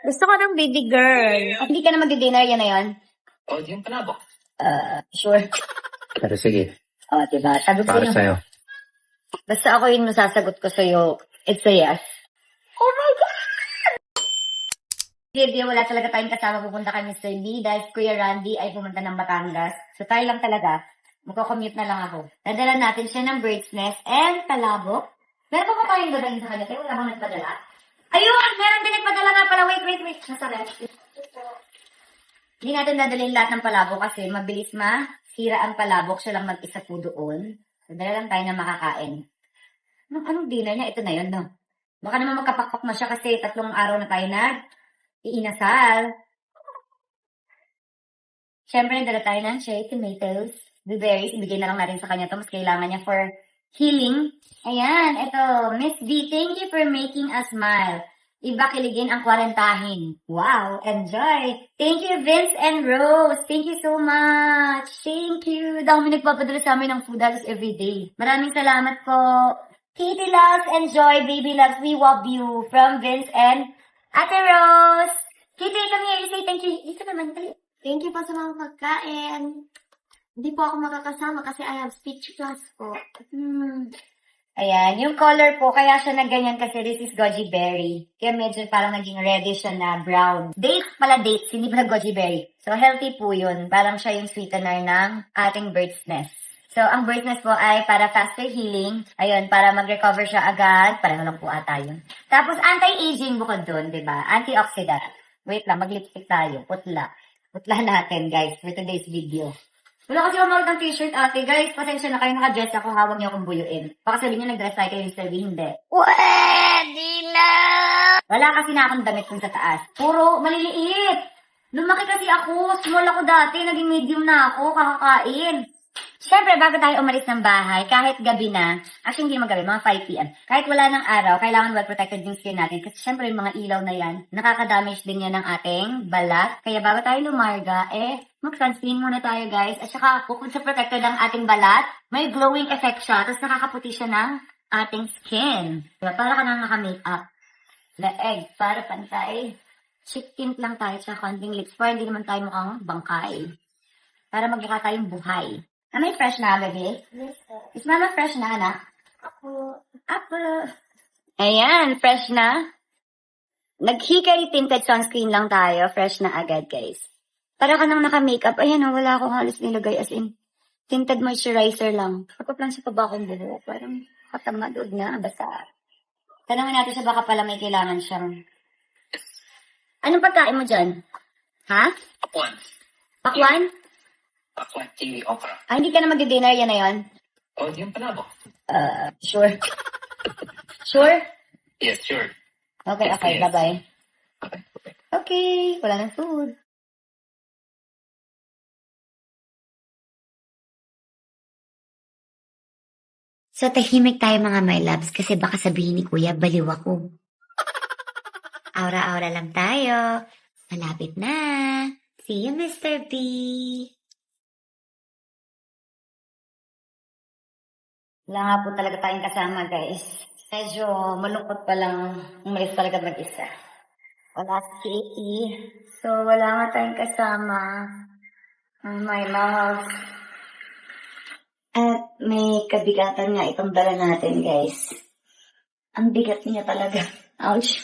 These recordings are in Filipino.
Gusto ko ng baby girl. At hindi ka na mag-dinner, yan na yun? Oh, di yung palabok. Sure. Pero sige, Diba? Sabi ko para sa'yo. sa'yo. Basta ako yung masasagot ko sa'yo. It's a yes. Oh my God! Hindi, wala talaga tayong kasama pupunta kay Mr. B dahil Kuya Randy ay pumunta ng Batangas. So tayo lang talaga. Magko-commute na lang ako. Nadala natin siya ng bird's nest and palabok. Meron pa ba tayong dadalhin sa kanya? Kaya wala bang nagpadala? Ayun! Meron din nagpadala nga pala. Wait. Nasa rest. Hindi natin dadalhin lahat ng palabok kasi mabilis masira ang palabok. Siya lang mag-isa po doon. So dala lang tayo na makakain. Anong dinner niya? Ito na yun, no? Baka naman magkapakpak na siya kasi 3 araw na tayo iinasal. Siyempre, nagdala tayo ng cherry tomatoes, blueberries. Ibigay na lang natin sa kanya to. Mas kailangan niya for healing. Ayan, ito. Miss B, thank you for making us smile. Iba kiligin ang kwarantahin. Wow, enjoy. Thank you, Vince and Rose. Thank you so much. Thank you. Dami nagpapadala sa amin ng food halos everyday. Maraming salamat po. Katie loves, enjoy, baby loves, we love you. From Vince and Ate Rose. Katie, come here. Say thank you. Dito naman. Thank you po sa mga pagkain. Hindi po ako makakasama kasi I have speech class po. Ayan, yung color po, kaya siya nagganyan kasi this is goji berry. Kaya medyo parang naging reddish siya na brown. Dates pala, hindi pala goji berry. So, healthy po yun. Parang siya yung sweetener ng ating bird's nest. So, ang bird's nest po ay para faster healing. Ayun, para mag-recover siya agad. Pareho lang po ata yun. Tapos, anti-aging bukod dun, diba? Antioxidant. Wait lang, mag-lipstick tayo. Putla. Putla natin, guys, for today's video. Wala kasi ako mag ng t-shirt, ate. Guys, pasensya na kayo naka-dress ako. Hawag niyo akong buyuin. Baka sabihin niyo nag-dress tayo kayo, Mr. B. Hindi. Pwede na! Wala kasi na akong damit kung sa taas. Puro maliliit. Lumaki kasi ako. Small ako dati. Naging medium na ako. Kakakain. Siyempre, bago tayo umalis ng bahay, kahit gabi na, actually hindi magabi, mga 5 p.m. Kahit wala ng araw, kailangan well-protected yung skin natin. Kasi siyempre, yung mga ilaw na yan, nakaka-damage din yan ng ating balat. Kaya bago tayo lumarga, mag-sunscreen muna tayo, guys. At saka, bukod sa protected ang ating balat, may glowing effect siya. Tapos nakakaputi siya ng ating skin. Diba? Para ka nang naka-makeup. Leeg, para pantay. Cheek tint lang tayo sa konting lips. Para hindi naman tayo mukhang bangkay. Para magmukha tayong buhay. May fresh na, baby? Yes, sir. Is mama fresh na, anak? Ako. Ayan, fresh na. Nag-hickory tinted sunscreen lang tayo. Fresh na agad, guys. Para ka nang naka-makeup. Ayan, wala akong halos nilagay. As in, tinted moisturizer lang. Kapag lang sa pabakong buho. Parang katamadod na. Basta. Tanungin natin siya baka pala may kailangan siyang. Anong pagkain mo dyan? Ha? Pakwan. Pakwan? Pakwan TV Opera. Hindi ka na mag-dinner, yan na yun? Oh, di yung palabok. Sure. Sure? Yes, sure. Okay, Yes, yes. bye-bye. Okay. Okay, wala ng food. So, tahimik tayo mga my loves kasi baka sabihin ni Kuya, baliw ako. Aura-aura lang tayo. Malapit na. See you, Mr. B. Wala nga po talaga tayong kasama, guys. Medyo malungkot pa lang umalis talaga mag-isa. Wala si Katie. So, wala nga tayong kasama. Oh, my love. At may kabigatan nga itong dala natin, guys. Ang bigat niya talaga. Ouch.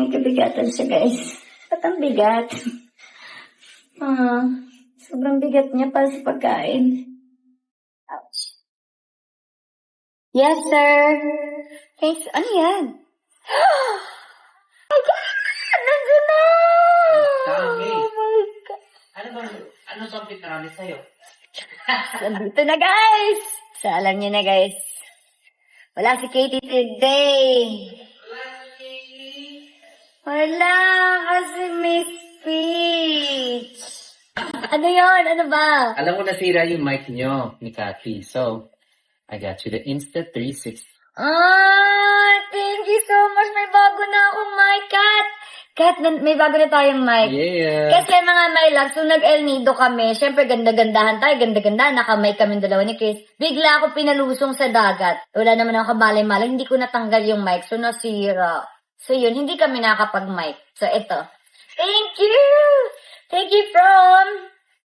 May kabigatan siya, guys. At ang bigat. Sobrang bigat niya para sa pagkain. Ouch. Yes, sir. Thanks. Ano yan? Oh my God! Nandiyan na! Dami. Oh my God. Ano bang pinarami sa'yo? Nandito na, guys! So, alam niyo na, guys. Wala si Katie today. Wala kasi may speech. Ano yon? Ano ba? Alam mo, nasira yung mic nyo ni Cathy. So, I got you the Insta360. Thank you so much. May bago na akong mic, Kat. Kat, may bago na tayong mic. Yeah. Kasi mga my loves, nung nag-El Nido kami, syempre ganda-gandahan tayo, ganda-gandahan, nakamay kami dalawa ni Chris. Bigla ako pinalusong sa dagat. Wala naman ako kamalay-malay, hindi ko natanggal yung mic, so nasira. So yun, hindi kami nakakapag-mic. So ito. Thank you! Thank you from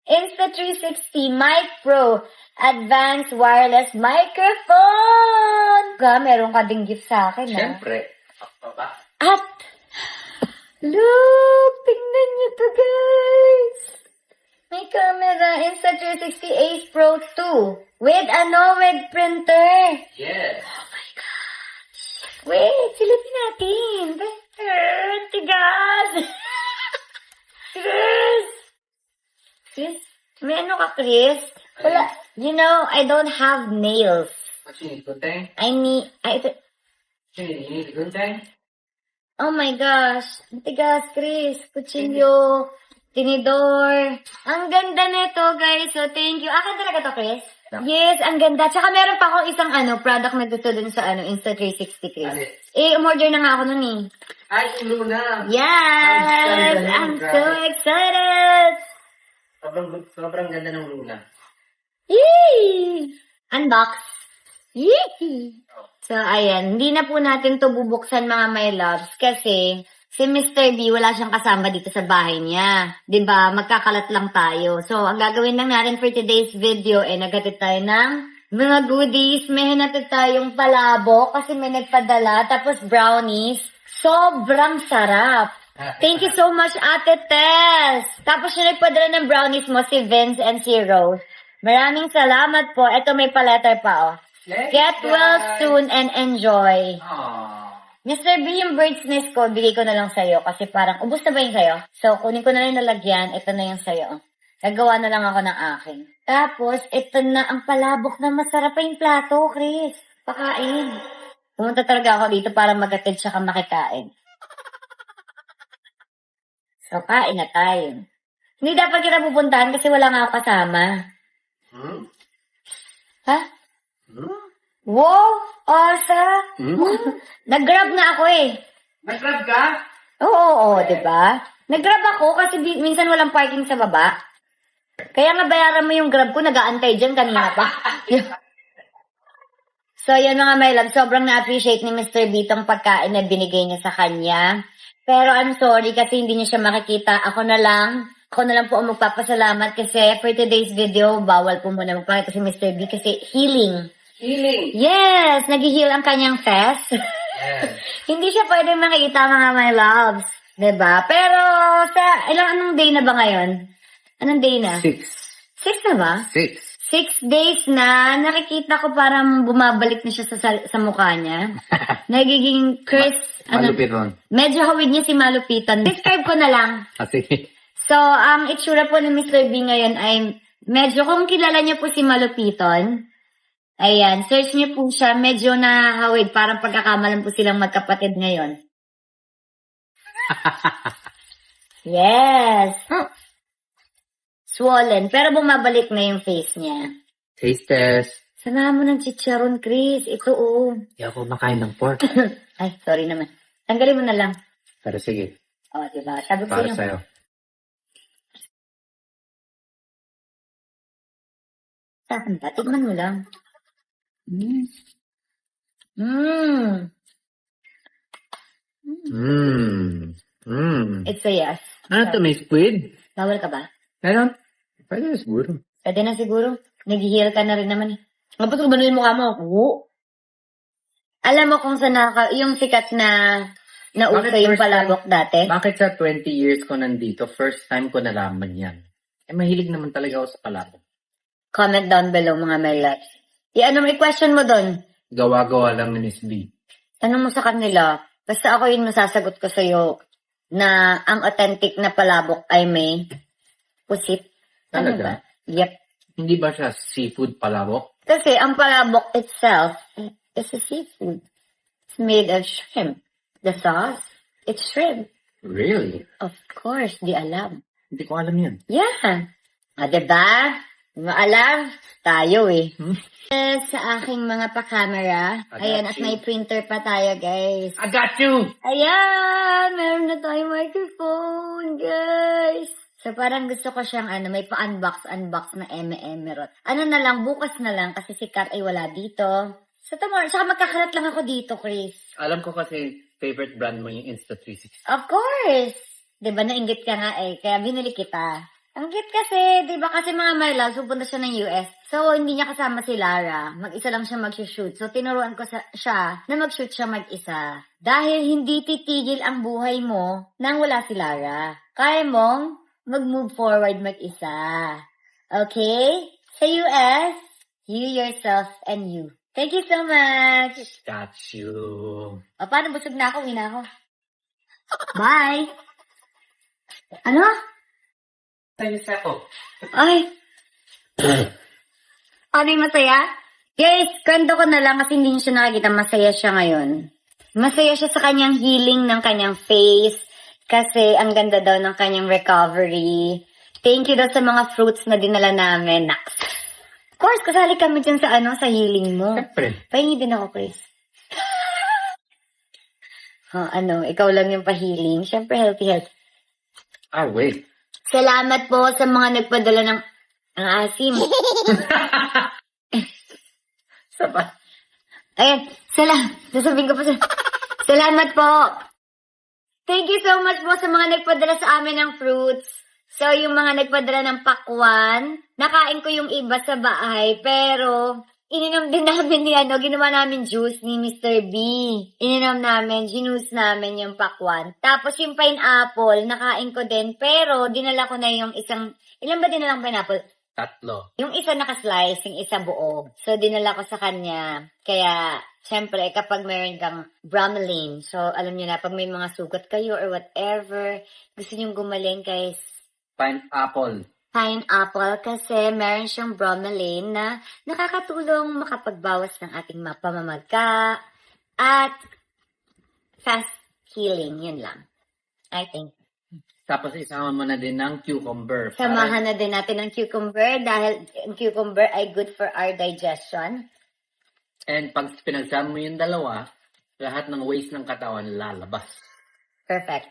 Insta360 Mic Pro Advanced Wireless Microphone! Meron ka ding gift sa akin, Siyempre. Baba. At, look! Tingnan niyo to, guys! May camera, Insta360 Ace Pro 2 with a Nomad printer. Yes. Wait, silipin natin. Tigas! Chris! Chris? May ano ka, Chris? Wala. You know, I don't have nails. What you need, Gunteng? Ito, You need Gunteng? oh my gosh. Ang tigas, Chris. Kutsilyo. Tinidor. Ang ganda nito, guys. So, thank you. Akin talaga to, Chris? Yeah. Yes, ang ganda. Tsaka meron pa akong isang product na gusto dun sa Insta360, Chris. Ano? Umorder na nga ako nun eh. Ay, si Luna. Yes! I'm so excited! Sobrang ganda ng Luna. Yay! Unbox. Yay! So, ayan. Hindi na po natin to bubuksan, mga my loves, kasi si Mr. B, wala siyang kasama dito sa bahay niya. 'Di ba? Magkakalat lang tayo. So, ang gagawin lang natin for today's video, naghatid tayo ng mga goodies. May hinatid tayong palabok kasi may nagpadala. Tapos brownies. Sobrang sarap. Thank you so much, Ate Tess. Tapos yung nagpadala ng brownies mo, si Vince and si Rose. Maraming salamat po. Ito may pa-letter pa, oh. Get well soon and enjoy. Aww. Mr. B, yung bird's nest ko, bigay ko na lang sa'yo kasi parang, ubos na ba yung sa'yo? So, kunin ko na lang yung lalagyan, ito na yung sa'yo. Gagawa na lang ako ng akin. Tapos, ito na ang palabok na masarap pa yung plato, Chris. Pakain. Pumunta talaga ako dito para magatid siya makikain. So, kain na tayo. Hindi dapat kita pupuntahan kasi wala nga ako kasama. Hmm? Ha? Hmm? Wow! Asa! Hmm? Nag-grab na ako eh. Nag-grab ka? Oo, diba? Nag-grab ako kasi minsan walang parking sa baba. Kaya nga bayaran mo yung grab ko, nag-aantay dyan kanina pa. So, yan mga my love, sobrang na-appreciate ni Mr. B tong pagkain na binigay niya sa kanya. Pero I'm sorry kasi hindi niya siya makikita. Ako na lang po ang magpapasalamat kasi for today's video, bawal po muna magpakita si Mr. B kasi healing. Healing. Yes! Nag-heal ang kanyang face. Yes. Hindi siya pwedeng makikita mga my loves. 'Di ba? Pero anong day na ba ngayon? Anong day na? 6. 6 na ba? 6. 6 days na. Nakikita ko parang bumabalik na siya sa mukha niya. Nagiging Chris. Malupit ron. Medyo hawid niya si Malupitan. Describe ko na lang. Sige. So, ang itsura po ni Mr. B ngayon ay medyo kung kilala niyo po si Malupiton. Ayan, search niyo po siya. Medyo nahawid. Parang pagkakamalan po silang magkapatid ngayon. Yes. Swollen. Pero bumabalik na yung face niya. Taste test. Samahan mo ng chicharon, Chris. Ito, oh. Hindi ako makain ng pork. Ay, sorry naman. Tanggalin mo na lang. Pero sige. O, diba? Sabi ko Para sa'yo. sa'yo. Sa akin ba? Tignan mo lang. Mm. Mm. It's a yes. Ano to, may squid? Bawal ka ba? Meron? Pwede siguro. Pwede na siguro. Nag-heal ka na rin naman eh. Tapos kung yung mukha mo, oo. Alam mo kung saan yung sikat na uso yung first palabok dati? Bakit sa 20 years ko nandito, first time ko nalaman yan? Mahilig naman talaga ako sa palabok. Comment down below mga my loves. May question mo doon. Gawa-gawa lang ni Miss B. Tanong mo sa kanila. Basta ako yung masasagot ko sa'yo na ang authentic na palabok ay may pusit. Ano Talaga? ba? Yep. Hindi ba siya seafood palabok? Kasi ang palabok itself is a seafood. It's made of shrimp. The sauce, it's shrimp. Really? Of course, di alam. Hindi ko alam yan. Yeah. Diba? Maalam, tayo eh. Sa aking mga pa-camera. I got Ayan, at you. may printer pa tayo, guys. I got you! Ayan! Meron na tayong microphone, guys. So, parang gusto ko siyang, may pa-unbox na emerald. Ano na lang, bukas na lang, kasi si Kat ay wala dito. So, tomorrow, saka magkakalat lang ako dito, Chris. Alam ko kasi favorite brand mo yung Insta360? Of course! Diba, nainggit ka nga eh, kaya binili kita. Ang cute kasi, diba kasi mga my loves, pupunta siya ng US. So, hindi niya kasama si Lara. Mag-isa lang siya mag-shoot. So, tinuruan ko siya na mag-shoot siya mag-isa. Dahil hindi titigil ang buhay mo nang wala si Lara. Kaya mong mag-move forward mag-isa. Okay? Sa US, you, yourself, and you. Thank you so much! Got you. O, paano? Busog na ako, uwi na ako. Bye! Ano? Tayo sa ako. Ay! Ano yung masaya? Guys, kwento ko na lang kasi hindi niyo siya nakakita. Masaya siya ngayon. Masaya siya sa kanyang healing ng kanyang face kasi ang ganda daw ng kanyang recovery. Thank you daw sa mga fruits na dinala namin. Naks. Of course, kasali kami dyan sa sa healing mo. Siyempre. Pahingi din ako, Chris. Ikaw lang yung pa-healing. Siyempre, healthy. Ah, wait. Salamat po sa mga nagpadala ng ang asim. Saba. Ayan, sasabihin ko po salamat po. Thank you so much po sa mga nagpadala sa amin ng fruits. So, yung mga nagpadala ng pakwan, nakain ko yung iba sa bahay, pero ininom din namin ginawa namin juice ni Mr. B. Ininom namin, ginuce namin yung pakwan. Tapos yung pineapple, nakain ko din, pero dinala ko na yung ilan ba dinalang pineapple? 3. Yung isa naka-slice, yung isa buo. So, dinala ko sa kanya. Kaya, syempre, kapag meron kang bromelain, so, alam niyo na, pag may mga sugat kayo or whatever, gusto niyong gumaling kay pineapple kasi meron siyang bromelain na nakakatulong makapagbawas ng ating pamamaga at fast healing. Yun lang. I think. Tapos isama mo na din ng cucumber. Samahan na din natin ng cucumber dahil ang cucumber ay good for our digestion. And pag pinagsama mo yung dalawa, lahat ng waste ng katawan lalabas. Perfect.